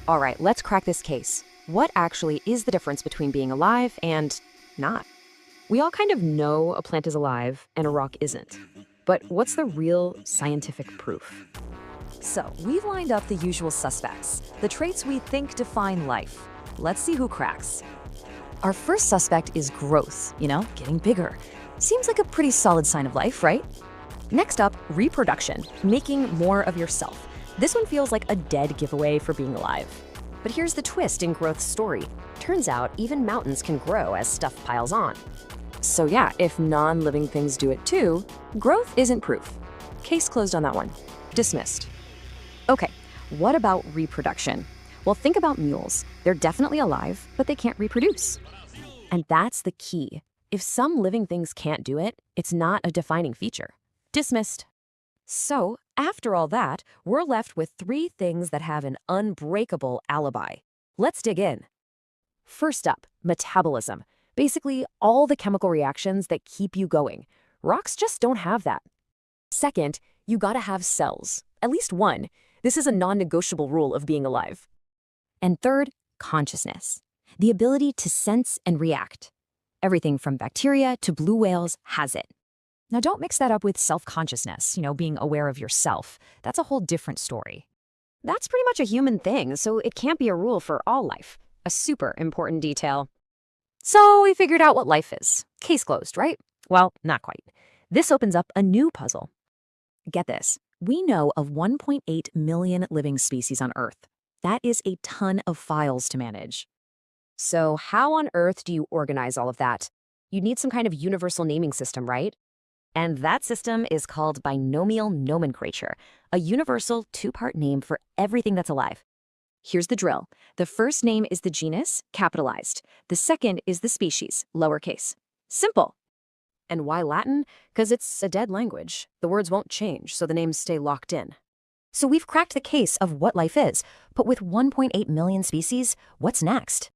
All right, let's crack this case. What actually is the difference between being alive and not? We all kind of know a plant is alive and a rock isn't. But what's the real scientific proof? So, we've lined up the usual suspects, the traits we think define life. Let's see who cracks. Our first suspect is growth, getting bigger. Seems like a pretty solid sign of life, right? Next up, reproduction, making more of yourself. This one feels like a dead giveaway for being alive. But here's the twist in growth's story. Turns out even mountains can grow as stuff piles on. So yeah, if non-living things do it too, growth isn't proof. Case closed on that one. Dismissed. Okay, what about reproduction? Well, think about mules. They're definitely alive, but they can't reproduce. And that's the key. If some living things can't do it, it's not a defining feature. Dismissed. So, after all that, we're left with three things that have an unbreakable alibi. Let's dig in. First up, metabolism. Basically, all the chemical reactions that keep you going. Rocks just don't have that. Second, you gotta have cells. At least one. This is a non-negotiable rule of being alive. And third, consciousness. The ability to sense and react. Everything from bacteria to blue whales has it. Now don't mix that up with self-consciousness, being aware of yourself. That's a whole different story. That's pretty much a human thing, so it can't be a rule for all life. A super important detail. So we figured out what life is. Case closed, right? Well, not quite. This opens up a new puzzle. Get this. We know of 1.8 million living species on Earth. That is a ton of files to manage. So how on earth do you organize all of that? You need some kind of universal naming system, right? And that system is called binomial nomenclature, a universal two-part name for everything that's alive. Here's the drill. The first name is the genus, capitalized. The second is the species, lowercase. Simple. And why Latin? Because it's a dead language. The words won't change, so the names stay locked in. So we've cracked the case of what life is, but with 1.8 million species, what's next?